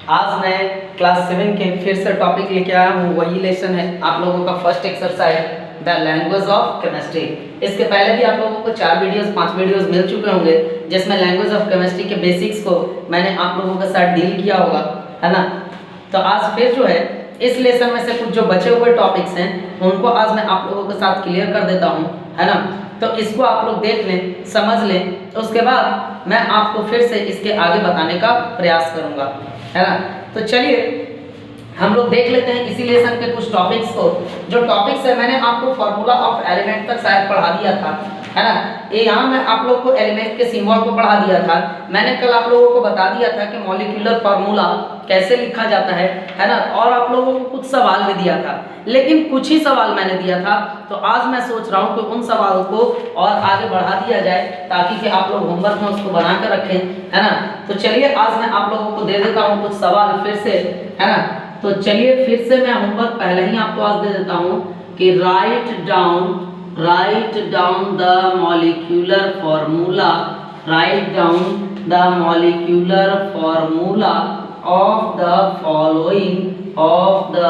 आज मैं क्लास 7 के फिर से टॉपिक लेके आया हूँ। वही लेसन है आप लोगों का first exercise the language of chemistry. इसके पहले भी आप लोगों को 5 वीडियोस मिल चुके होंगे जिसमें लैंग्वेज ऑफ केमिस्ट्री के बेसिक्स को मैंने आप लोगों के साथ डील किया होगा, है ना। तो आज फिर जो है इस लेसन में से कुछ जो बचे हुए टॉपिक्स हैं उनको आज मैं आप लोगों के साथ क्लियर कर देता हूँ, है ना। तो इसको आप लोग देख लें, समझ लें, उसके बाद मैं आपको फिर से इसके आगे बताने का प्रयास करूँगा, है ना। तो चलिए हम लोग देख लेते हैं इसी लेसन के कुछ टॉपिक्स को। जो टॉपिक्स है मैंने आपको फार्मूला ऑफ एलिमेंट तक शायद पढ़ा दिया था, है ना। ये यहाँ मैं आप लोग को एलिमेंट के सिंबल को पढ़ा दिया था। मैंने कल आप लोगों को बता दिया था कि मॉलिक्यूलर फार्मूला कैसे लिखा जाता है ना। और आप लोगों को कुछ सवाल भी दिया था, लेकिन कुछ ही सवाल मैंने दिया था। तो आज मैं सोच रहा हूँ कि उन सवालों को और आगे बढ़ा दिया जाए ताकि कि आप लोग होमवर्क में उसको बना कर रखें, है ना। तो चलिए आज मैं आप लोगों को दे देता हूँ कुछ सवाल फिर से, है ना। तो चलिए फिर से मैं होमवर्क पहले ही आपको आज दे देता हूँ कि write down the molecular formula, write down the molecular formula of the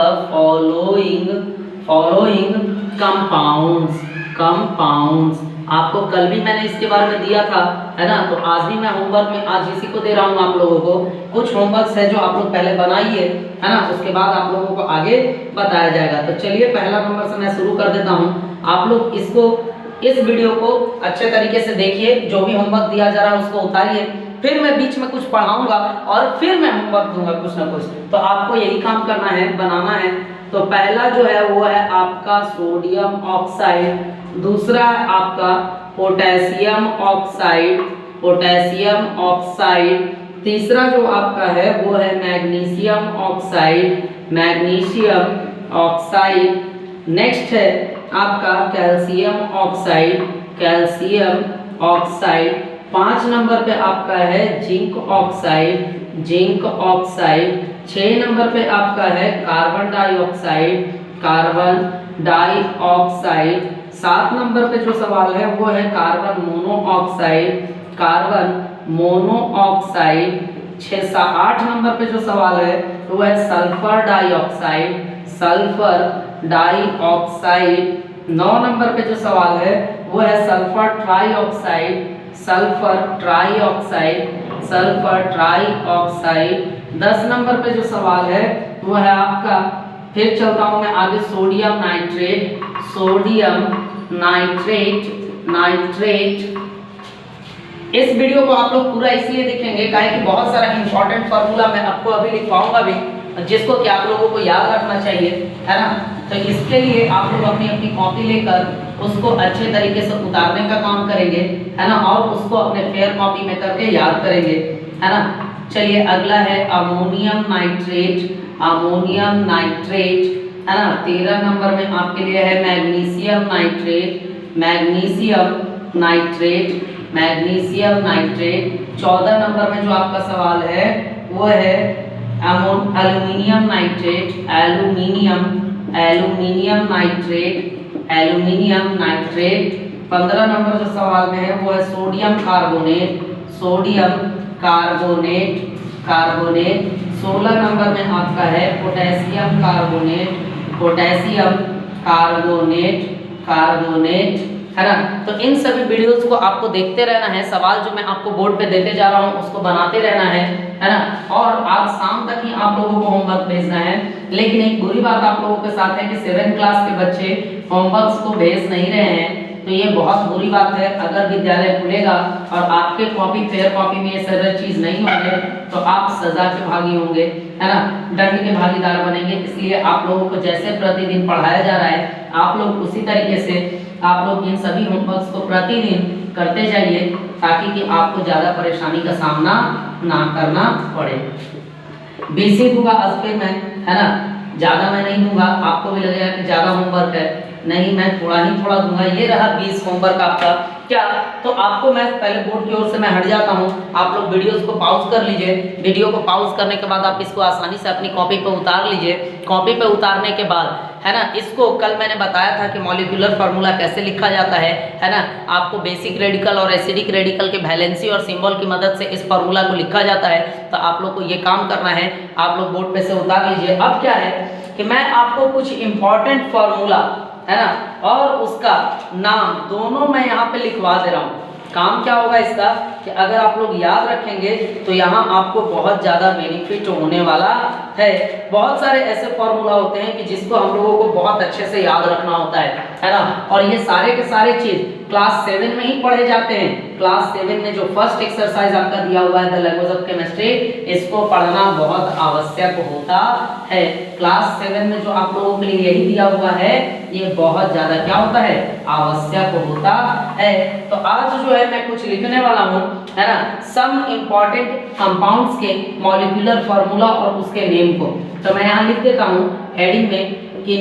following compounds। आपको कल भी मैंने इसके बारे में दिया था, है ना। तो आज भी मैं होमवर्क में आज इसी को दे रहा हूँ आप लोगों को। कुछ होमवर्क है जो आप लोग पहले बनाइए, है ना, उसके बाद आप लोगों को आगे बताया जाएगा। तो चलिए पहला नंबर से मैं शुरू कर देता हूँ। आप लोग इस वीडियो को अच्छे तरीके से देखिए, जो भी होमवर्क दिया जा रहा है उसको उतारिए, फिर मैं बीच में कुछ पढ़ाऊंगा और फिर मैं होमवर्क दूंगा कुछ ना कुछ। तो आपको यही काम करना है, बनाना है। तो पहला जो है वो है आपका सोडियम ऑक्साइड, दूसरा है आपका पोटेशियम ऑक्साइड, तीसरा जो आपका है वो है मैग्नीशियम ऑक्साइड, नेक्स्ट है आपका कैल्शियम ऑक्साइड, 5 नंबर पे आपका है जिंक ऑक्साइड, 6 नंबर पे आपका है कार्बन डाइऑक्साइड, 7 नंबर पे जो सवाल है वो है कार्बन मोनोऑक्साइड, 8 नंबर पे जो सवाल है वो है सल्फर डाइऑक्साइड, 9 नंबर पे जो सवाल है वो है सल्फर ट्राइऑक्साइड, 10 नंबर पे जो सवाल है वो है आपका, फिर चलता हूं मैं आगे, सोडियम नाइट्रेट। इस वीडियो को आप लोग पूरा इसलिए देखेंगे काहे कि बहुत सारा इंपॉर्टेंट फार्मूला मैं आपको अभी लिखवाऊंगा भी, जिसको कि आप लोगों को याद रखना चाहिए, है ना। तो इसके लिए आप लोग अपनी कॉपी लेकर उसको अच्छे तरीके से उतारने का काम करेंगे, है ना, और उसको अपने फेयर कॉपी में करके याद करेंगे, है ना। चलिए अगला है अमोनियम नाइट्रेट, है ना। 13 नंबर में आपके लिए है मैग्नीशियम नाइट्रेट, 14 नंबर में जो आपका सवाल है वो है एल्यूमिनियम नाइट्रेट, 15 नंबर जो सवाल में है वो है सोडियम कार्बोनेट, 16 नंबर में आपका है पोटेशियम कार्बोनेट, है ना। तो इन सभी वीडियोस को आपको देखते रहना है, सवाल जो मैं आपको बोर्ड पे देते जा रहा हूँ उसको बनाते रहना है ना। और आज शाम तक ही आप लोगों को होमवर्क भेजना है। लेकिन एक बुरी बात आप लोगों के साथ है कि 7 क्लास के बच्चे होमवर्क को भेज नहीं रहे हैं, तो ये बहुत बुरी बात है। अगर विद्यालय खुलेगा और आपके कॉपी फेयर कॉपी में ये सारी चीज नहीं होंगे तो आप सजा के भागी होंगे, है ना, दंड के भागीदार बनेंगे। इसलिए आप लोगों को जैसे प्रतिदिन पढ़ाया जा रहा है आप लोग उसी तरीके से आप लोग इन सभी होमवर्क्स को प्रतिदिन करते जाइए ताकि कि आपको ज़्यादा परेशानी का सामना ना करना पड़े। बेसिक दूंगा आज फिर मैं, है ना, ज़्यादा मैं नहीं दूंगा। आपको भी लगेगा कि ज़्यादा होमवर्क है, नहीं, मैं थोड़ा दूंगा। ये रहा 20 होमवर्क आपका। क्या तो आपको मैं पहले बोर्ड की ओर से मैं हट जाता हूँ, आप लोग वीडियोस को पॉज कर लीजिए। वीडियो को पॉज करने के बाद आप इसको आसानी से अपनी कॉपी पे उतार लीजिए। कॉपी पे उतारने के बाद है ना। इसको कल मैंने बताया था कि मॉलिक्यूलर फार्मूला कैसे लिखा जाता है ना। आपको बेसिक रेडिकल और एसिडिक रेडिकल के वैलेंसी और सिंबल की मदद से इस फार्मूला को लिखा जाता है। तो आप लोग को ये काम करना है, आप लोग बोर्ड पे से उतार लीजिए। अब क्या है कि मैं आपको कुछ इंपॉर्टेंट फार्मूला है ना और उसका नाम दोनों मैं यहाँ पे लिखवा दे रहा हूँ। काम क्या होगा इसका कि अगर आप लोग याद रखेंगे तो यहाँ आपको बहुत ज़्यादा बेनिफिट होने वाला है। बहुत सारे ऐसे फॉर्मूला होते हैं कि जिसको हम लोगों को बहुत अच्छे से याद रखना होता है ना। और ये सारे के सारे चीज़ क्लास 7 में ही पढ़े जाते हैं। क्लास 7 में जो फर्स्ट एक्सरसाइज आपका दिया हुआ है द लैंग्वेज ऑफ केमिस्ट्री, इसको पढ़ना बहुत आवश्यक होता है। क्लास 7 में जो आप लोगों के लिए यही दिया हुआ है ये बहुत ज़्यादा क्या होता है, आवश्यक होता है। तो आज जो है मैं कुछ लिखने वाला हूँ है ना, सम इम्पॉर्टेंट कंपाउंड्स के मॉलिक्यूलर फार्मूला और उसके नेम को। तो मैं यहाँ लिख देता हूँ हेडिंग में कि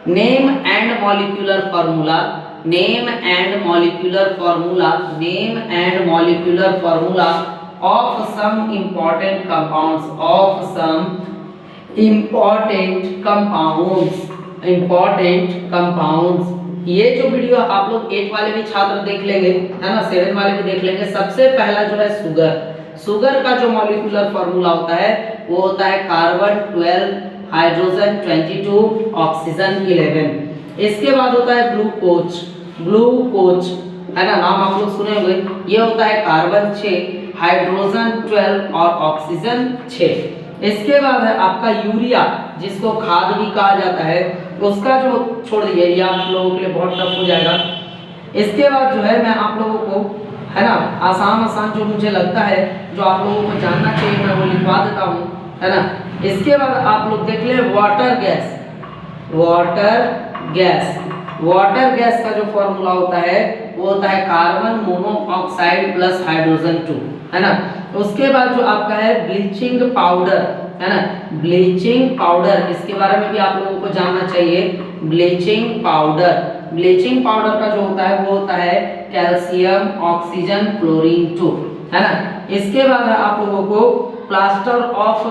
name and molecular formula, name and molecular formula, name and molecular formula of some important compounds, of some important compounds, important compounds. ये जो वीडियो आप लोग 8 वाले भी छात्र देख लेंगे है ना, 7 वाले भी देख लेंगे। सबसे पहला जो है शुगर का जो मॉलिक्यूलर फार्मूला होता है वो होता है कार्बन 12, हाइड्रोजन 22, ऑक्सीजन 11। इसके बाद होता है ग्लूकोज है ना, नाम आप लोग सुने होंगे। ये होता है कार्बन 6, हाइड्रोजन 12 और ऑक्सीजन 6। इसके बाद है आपका यूरिया, जिसको खाद भी कहा जाता है, उसका जो छोड़ दिए, ये आप लोगों के लिए बहुत टफ हो जाएगा। इसके बाद जो है मैं आप लोगों को है ना आसान जो मुझे लगता है जो आप लोगों को जानना चाहिए मैं वो लिखवा देता हूँ है ना। इसके बाद आप लोग देख ले वाटर गैस का जो फॉर्मूला होता है वो होता है कार्बन मोनोऑक्साइड प्लस हाइड्रोजन 2 है ना। उसके बाद जो आपका है ब्लीचिंग पाउडर है ना, ब्लीचिंग पाउडर, इसके बारे में भी आप लोगों को जानना चाहिए। ब्लीचिंग पाउडर का जो होता है वो होता है कैल्शियम ऑक्सीजन क्लोरीन 2 है ना। इसके बाद है आप लोगों को प्लास्टर ऑफ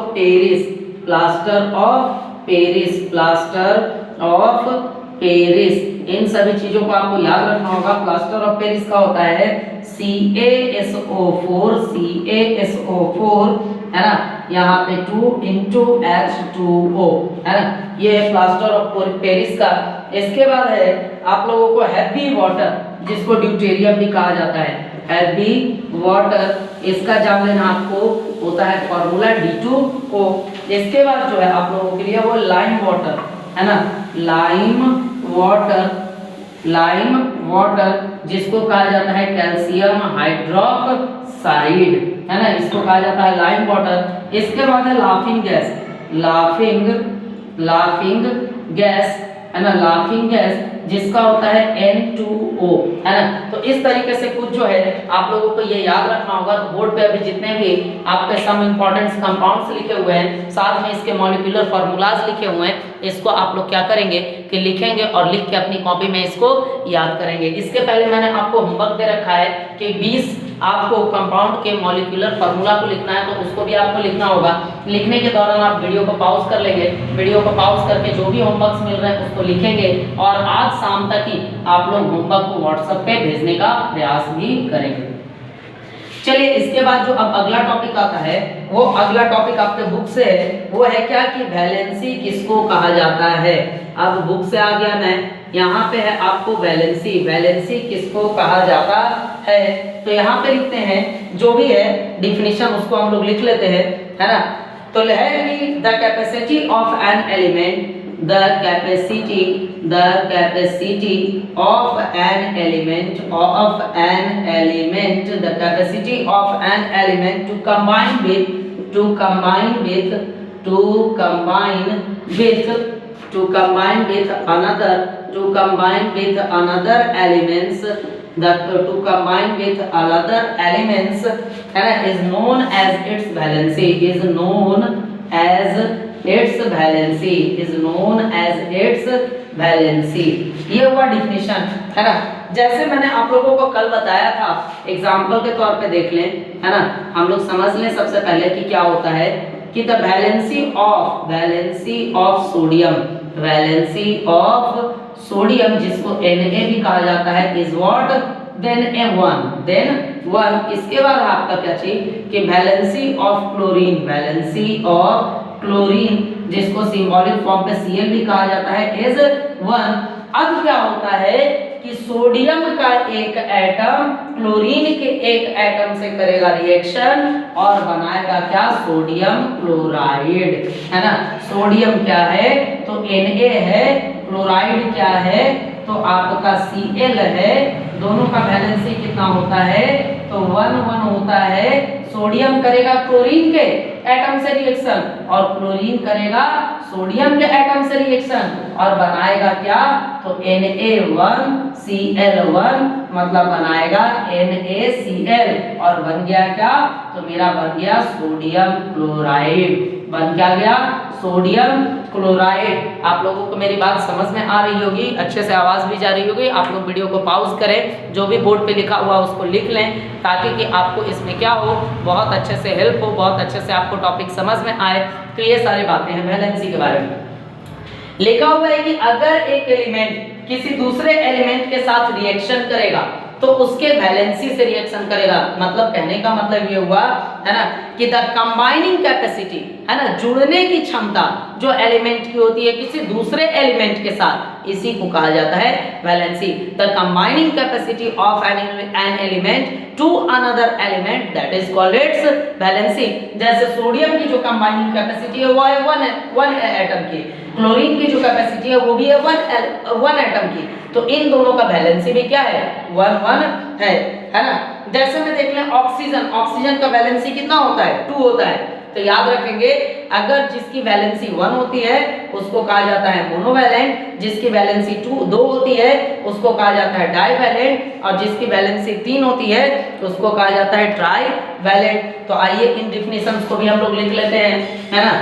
पेरिस, इन सभी चीजों को आपको याद रखना होगा। प्लास्टर ऑफ पेरिस का होता है CaSO4 है ना, यहाँ पे 2H2O है ना, ये है प्लास्टर ऑफ पेरिस का। इसके बाद है आप लोगों को हैवी वाटर, जिसको ड्यूटेरियम भी कहा जाता है, हैवी वाटर, इसका जान लेना आपको होता है फॉर्मूला D2O। इसके बाद जो है आप लोगों के लिए वो लाइम वाटर है ना, लाइम वाटर जिसको कहा जाता है कैल्शियम हाइड्रोक्साइड है ना, इसको कहा जाता है लाइम वाटर। इसके बाद है लाफिंग गैस है ना, लाफिंग गैस जिसका होता है N2O है ना। तो इस तरीके से कुछ जो है आप लोगों को ये याद रखना होगा। तो बोर्ड पे अभी जितने भी आपके सम इम्पोर्टेंट कंपाउंड्स लिखे हुए हैं, साथ में इसके मॉलिक्यूलर फार्मूलाज लिखे हुए हैं, इसको आप लोग क्या करेंगे कि लिखेंगे और लिख के अपनी कॉपी में इसको याद करेंगे। इसके पहले मैंने आपको होमवर्क दे रखा है कि 20 आपको कंपाउंड के मॉलिक्यूलर फार्मूला को लिखना है, तो उसको भी आपको लिखना होगा। लिखने के दौरान आप वीडियो को पॉज कर लेंगे, वीडियो को पॉज करके जो भी होमवर्क मिल रहे हैं उसको लिखेंगे और आज शाम तक ही आप लोग होमवर्क को व्हाट्सएप पे भेजने का प्रयास भी करेंगे। चलिए इसके बाद जो अब अगला टॉपिक आता है, वो अगला टॉपिक आपके बुक से है, वो है क्या कि वैलेंसी किसको कहा जाता है। अब बुक से आ गया मैं, यहाँ पे है आपको वैलेंसी किसको कहा जाता है। तो यहाँ पे लिखते हैं जो भी है डिफिनीशन, उसको हम लोग लिख लेते हैं है ना। तो है कि the capacity of an element, the capacity of an element the capacity of an element to combine with another elements is known as its valency, ये हुआ डिफिनीशन है ना। जैसे मैंने आप लोगों को कल बताया था, एग्जाम्पल के तौर पे देख लें है ना, हम लोग समझ लें सबसे पहले कि क्या होता है कि the valency of sodium, valency of sodium जिसको Na भी कहा जाता है इज व्हाट, देन A1। इसके बाद आपका क्या चाहिए कि वैलेंसी ऑफ क्लोरीन जिसको सिंबॉलिक फॉर्म पे Cl भी कहा जाता है इज 1। अब क्या होता है कि सोडियम का एक एटम क्लोरीन के एक एटम से करेगा रिएक्शन और बनाएगा क्या, सोडियम क्लोराइड, है ना। सोडियम क्या है तो Na है, क्लोराइड क्या है तो आपका Cl है। दोनों का वैलेंसी कितना होता है तो 1 होता है। सोडियम करेगा क्लोरीन के एटम से रिएक्शन और क्लोरीन करेगा सोडियम के एटम से रिएक्शन और बनाएगा क्या तो Na1Cl1, मतलब बनाएगा NaCl और बन गया क्या तो मेरा बन गया सोडियम क्लोराइड, बन क्या गया सोडियम क्लोराइड। आप लोगों को मेरी बात समझ में आ रही होगी, अच्छे से आवाज भी जा रही होगी। आप लोग वीडियो को पॉज करें, जो भी बोर्ड पे लिखा हुआ उसको लिख लें ताकि कि आपको इसमें क्या हो, बहुत अच्छे से हेल्प हो, बहुत अच्छे से आपको टॉपिक समझ में आए। तो ये सारी बातें हैं वैलेंसी के बारे में। लिखा हुआ है कि अगर एक एलिमेंट किसी दूसरे एलिमेंट के साथ रिएक्शन करेगा तो उसके वैलेंसी से रिएक्शन करेगा। मतलब कहने का मतलब ये हुआ है ना कि द कंबाइनिंग कैपेसिटी, है ना, जुड़ने की क्षमता जो एलिमेंट की होती है किसी दूसरे एलिमेंट के साथ, इसी को कहा जाता है valency. The combining capacity of an element to another element that is called its valency. जैसे सोडियम की जो कंबाइनिंग कैपेसिटी है वो है वन एटम की, क्लोरीन की जो कैपेसिटी है वो भी है वन एटम की। तो इन दोनों का वैलेंसी भी क्या है 1 है ना। जैसे में देख लें ऑक्सीजन का वैलेंसी कितना होता है 2 होता है। तो याद रखेंगे अगर जिसकी वैलेंसी 1 होती है उसको कहा जाता है मोनोवैलेंट, जिसकी वैलेंसी 2 होती है उसको कहा जाता है डाईवैलेंट और जिसकी वैलेंसी 3 होती है उसको कहा जाता है ट्राईवैलेंट। तो आइए इन डिफिनेशंस को भी हम लोग लिख लेते हैं, है ना।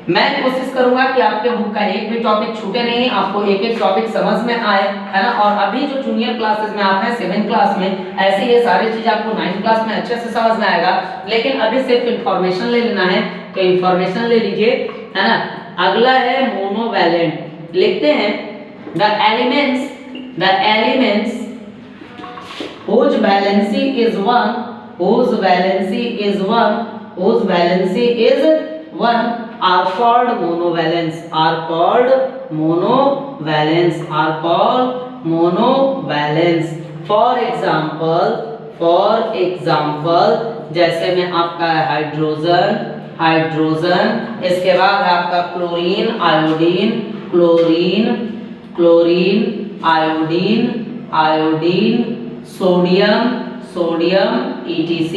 मैं कोशिश करूंगा कि आपके बुक का एक भी टॉपिक छूटे नहीं, आपको एक एक टॉपिक समझ में आए, है ना। और अभी जो जूनियर क्लासेस में आप हैं 7th क्लास में, ऐसे ये सारी चीज आपको 9th क्लास में अच्छे से समझ में आएगा। लेकिन अभी सिर्फ इंफॉर्मेशन ले लेना है, तो इंफॉर्मेशन ले लीजिए, है ना। अगला है मोनोवैलेंट। लिखते हैं the elements whose valency is 1 are called monovalence। For example जैसे में आपका हाइड्रोजन, इसके बाद आपका क्लोरीन आयोडीन, सोडियम etc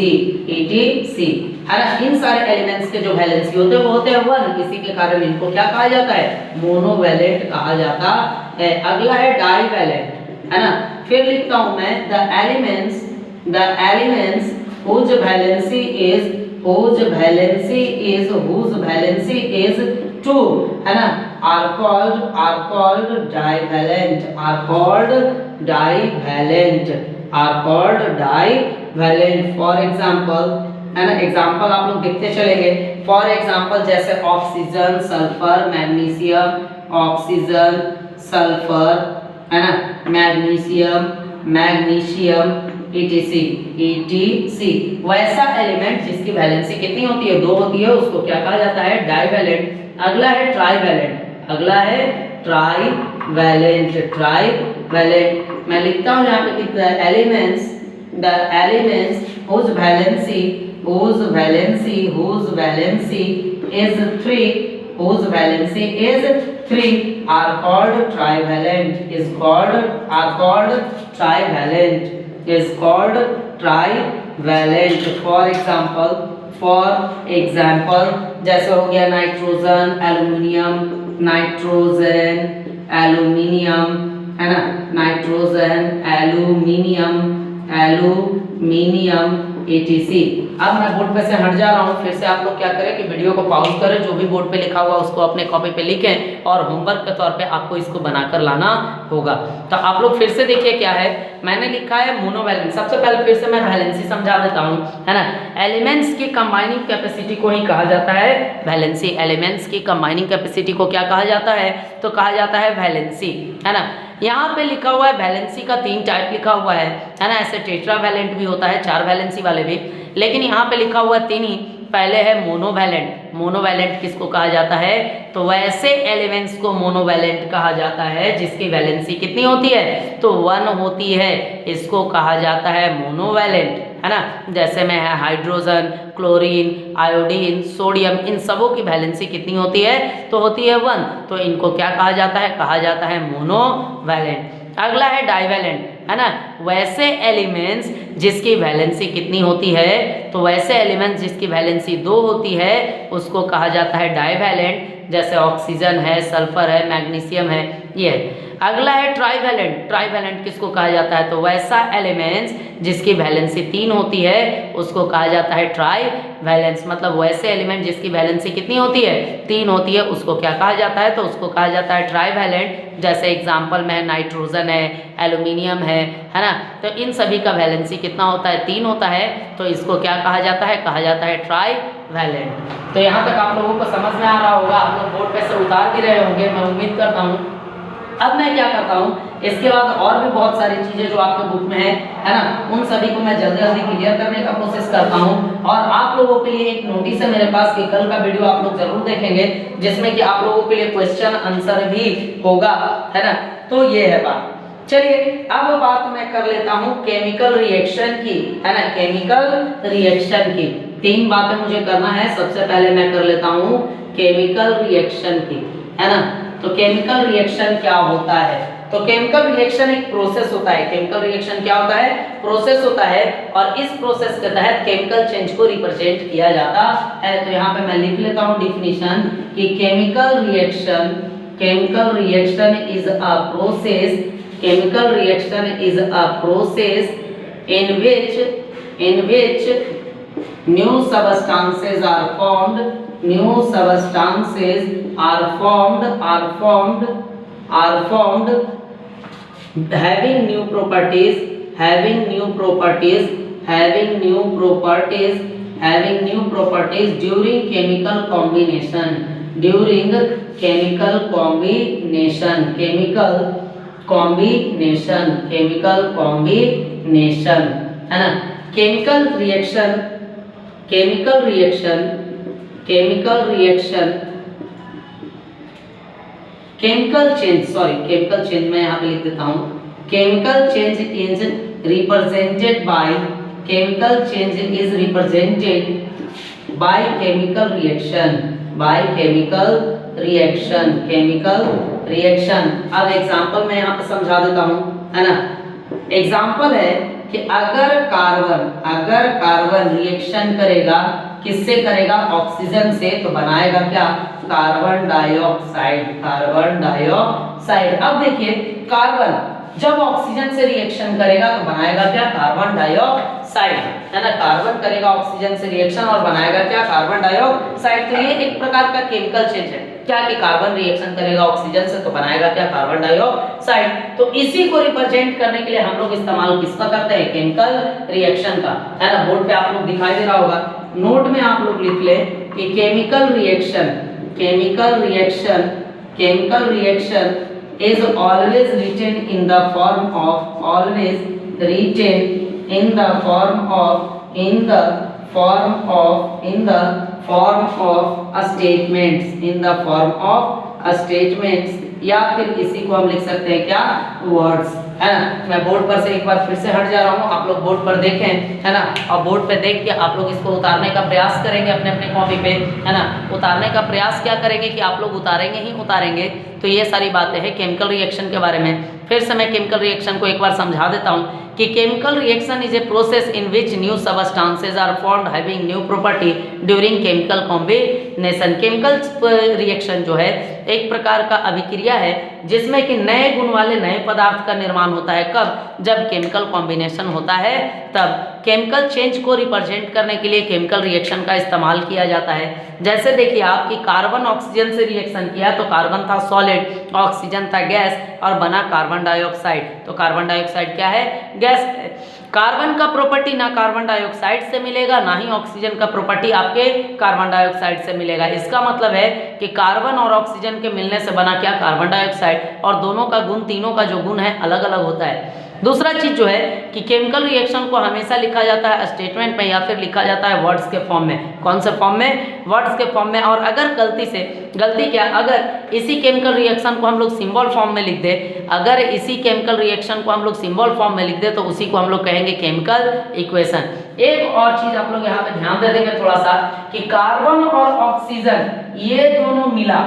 है ना। इन सारे एलिमेंट्स के जो वैलेंसी होते हैं वो होते हैं 1, इसी के कारण इनको क्या कहा जाता है मोनोवैलेंट कहा जाता है। अगला है डाईवैलेंट, है ना। फिर लिखता हूं मैं the elements whose valency is 2, है ना, are called divalent। For example, है ना, एग्जांपल आप लोग देखते चलेंगे। फॉर एग्जांपल जैसे oxygen, sulphur, magnesium, oxygen, sulphur, है ना, मैग्नीशियम etc। वैसा एलिमेंट जिसकी वैलेंसी कितनी होती है 2 होती है उसको क्या कहा जाता है डाईवैलेंट। अगला है ट्राईवैलेंट। मैं लिखता हूं यहाँ पे कितना the elements whose valency is 3 are called trivalent। For example जैसे हो गया नाइट्रोजन, एल्यूमिनियम, है ना, नाइट्रोजन, एल्यूमिनियम etc। अब मैं बोर्ड पे से हट जा रहा हूँ, फिर से आप लोग क्या करें कि वीडियो को पॉज करें, जो भी बोर्ड पे लिखा हुआ उसको अपने कॉपी पे लिखें और होमवर्क के तौर पे आपको इसको बनाकर लाना होगा। तो आप लोग फिर से देखिए क्या है, मैंने लिखा है मोनोवैलेंस। सबसे पहले फिर से मैं वैलेंसी समझा देता हूँ, है ना। एलिमेंट्स की कंबाइनिंग कैपेसिटी को ही कहा जाता है वैलेंसी। एलिमेंट्स की कंबाइनिंग कैपेसिटी को क्या कहा जाता है, तो कहा जाता है वैलेंसी, है ना। यहाँ पे लिखा हुआ है वैलेंसी का 3 टाइप लिखा हुआ है ना। ऐसे टेट्रा वैलेंट भी होता है, 4 वैलेंसी वाले भी, लेकिन यहाँ पे लिखा हुआ 3 ही। पहले है मोनोवैलेंट। मोनोवैलेंट किसको कहा जाता है, तो वैसे एलिमेंट्स को मोनोवैलेंट कहा जाता है जिसकी वैलेंसी कितनी होती है, तो 1 होती है, इसको कहा जाता है मोनोवैलेंट, है ना। जैसे में है हाइड्रोजन, क्लोरीन, आयोडीन, सोडियम, इन सबों की वैलेंसी कितनी होती है, तो होती है 1। तो इनको क्या कहा जाता है, कहा जाता है मोनोवैलेंट। अगला है डाइवैलेंट, है ना। वैसे एलिमेंट्स जिसकी वैलेंसी कितनी होती है, तो वैसे एलिमेंट्स जिसकी वैलेंसी 2 होती है उसको कहा जाता है डाइवैलेंट। जैसे ऑक्सीजन है, सल्फर है, मैग्नीशियम है, ये है। अगला है ट्राइवैलेंट। ट्राइवैलेंट किसको कहा जाता है, तो वैसा एलिमेंट्स जिसकी वैलेंसी 3 होती है उसको कहा जाता है ट्राइवैलेंस। मतलब वैसे एलिमेंट जिसकी वैलेंसी कितनी होती है, 3 होती है, उसको क्या कहा जाता है, तो उसको कहा जाता है ट्राइवैलेंट। जैसे एग्जाम्पल में नाइट्रोजन है, एल्यूमिनियम है ना। तो इन सभी का वैलेंसी कितना होता है, 3 होता है, तो इसको क्या कहा जाता है, कहा जाता है ट्राइवैलेंट। तो यहाँ तक आप लोगों को समझ में आ रहा होगा, आप लोग बोर्ड पे से उतार भी रहे होंगे, मैं उम्मीद करता हूँ। अब मैं क्या करता हूँ, इसके बाद और भी बहुत सारी चीज़ें जो आपके बुक में है ना, उन सभी को मैं जल्दी जल्दी क्लियर करने का कोशिश करता हूँ। और आप लोगों के लिए एक नोटिस है मेरे पास कि कल का वीडियो आप लोग जरूर देखेंगे, जिसमें कि आप लोगों के लिए क्वेश्चन आंसर भी होगा, है ना। तो ये है बात। चलिए अब बात मैं कर लेता हूँ केमिकल रिएक्शन की, है ना। केमिकल रिएक्शन की 3 बातें मुझे करना है। सबसे पहले मैं कर लेता हूँ केमिकल रिएक्शन की, है ना। तो केमिकल रिएक्शन क्या होता है, तो केमिकल रिएक्शन एक प्रोसेस होता है। केमिकल रिएक्शन क्या होता है, प्रोसेस होता है, और इस प्रोसेस के तहत केमिकल चेंज को रिप्रेजेंट किया जाता है। तो यहाँ पे मैं लिख लेता हूँ डिफिनीशन कि chemical reaction is a process, chemical reaction is a process in which new substances are formed, new substances are formed having new properties during chemical combination, है ना। केमिकल चेंज मैं यहाँ पे लिख देता हूँ। Chemical change is represented by chemical reaction. अब example मैं यहाँ पे समझा देता हूँ, है ना। एग्जांपल है कि अगर कार्बन रिएक्शन करेगा, किससे करेगा, ऑक्सीजन से, तो बनाएगा क्या, कार्बन डाइऑक्साइड। अब देखिए कार्बन जब ऑक्सीजन से रिएक्शन करेगा तो बनाएगा क्या, कार्बन डाइऑक्साइड, है ना। कार्बन करेगा ऑक्सीजन से रिएक्शन और बनाएगा क्या, कार्बन डाइऑक्साइड। तो ये एक प्रकार का केमिकल चेंज है क्या, कि कार्बन रिएक्शन करेगा ऑक्सीजन से तो बनाएगा क्या, कार्बन डाइऑक्साइड। तो इसी को रिप्रेजेंट करने के लिए हम लोग इस्तेमाल किसका करते हैं, केमिकल रिएक्शन का, है ना। बोर्ड पे आप लोग दिखाई दे रहा होगा, नोट में आप लोग लिख ले कि chemical reaction is always written in the form of statements, या फिर इसी को हम लिख सकते हैं क्या, वर्ड्स, है ना। मैं बोर्ड पर से एक बार फिर से हट जा रहा हूँ, आप लोग बोर्ड पर देखें, है ना। और बोर्ड पे देख के आप लोग इसको उतारने का प्रयास करेंगे अपने अपने कॉपी पे, है ना। उतारने का प्रयास क्या करेंगे कि आप लोग उतारेंगे। तो ये सारी बातें हैं केमिकल रिएक्शन के बारे में। फिर से मैं केमिकल रिएक्शन को एक बार समझा देता हूँ कि chemical reaction is a process in which new substances are formed having new property during chemical combination. Chemical reaction जो है एक प्रकार का अभिक्रिया है जिसमें कि नए गुण वाले नए पदार्थ का निर्माण होता है। कब? जब केमिकल कॉम्बिनेशन होता है तब। केमिकल चेंज को रिप्रेजेंट करने के लिए केमिकल रिएक्शन का इस्तेमाल किया जाता है। जैसे देखिए आपकी कार्बन ऑक्सीजन से रिएक्शन किया तो कार्बन था सॉलिड, ऑक्सीजन था गैस और बना कार्बन डाइऑक्साइड। तो कार्बन डाइऑक्साइड क्या है? गैस है। कार्बन का प्रॉपर्टी ना कार्बन डाइऑक्साइड से मिलेगा ना ही ऑक्सीजन का प्रॉपर्टी आपके कार्बन डाइऑक्साइड से मिलेगा। इसका मतलब है कि कार्बन और ऑक्सीजन के मिलने से बना क्या? Carbon dioxide. और दोनों का गुण, तीनों का जो गुण है अलग अलग होता है। दूसरा चीज जो है कि केमिकल रिएक्शन को हमेशा लिखा जाता है स्टेटमेंट में या फिर लिखा जाता है वर्ड्स के फॉर्म में। कौन से फॉर्म में? वर्ड्स के फॉर्म में। और अगर गलती क्या, अगर इसी केमिकल रिएक्शन को हम लोग सिंबल फॉर्म में लिख दे, अगर इसी केमिकल रिएक्शन को हम लोग सिंबल फॉर्म में लिख दे तो उसी को हम लोग कहेंगे केमिकल इक्वेशन। एक और चीज आप लोग यहाँ पे ध्यान दे देंगे थोड़ा सा कि कार्बन और ऑक्सीजन ये दोनों मिला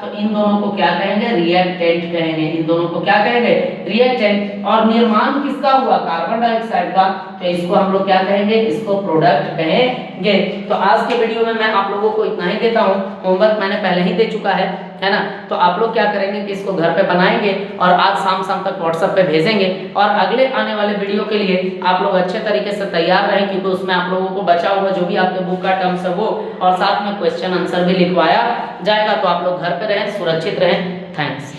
तो इन दोनों को क्या कहेंगे? रिएक्टेंट कहेंगे। इन दोनों को क्या कहेंगे? रिएक्टेंट। और निर्माण किसका हुआ? कार्बन डाइऑक्साइड का। तो इसको हम लोग क्या कहेंगे? इसको प्रोडक्ट कहेंगे। तो आज के वीडियो में मैं आप लोगों को इतना ही देता हूँ। होमवर्क मैंने पहले ही दे चुका है ना। तो आप लोग क्या करेंगे कि इसको घर पे बनाएंगे और आज शाम तक व्हाट्सएप पे भेजेंगे। और अगले आने वाले वीडियो के लिए आप लोग अच्छे तरीके से तैयार रहें, क्योंकि उसमें आप लोगों को बचा हुआ जो भी आपके बुक का टर्म्स है वो और साथ में क्वेश्चन आंसर भी लिखवाया जाएगा। तो आप लोग घर पे रहें, सुरक्षित रहें। थैंक्स।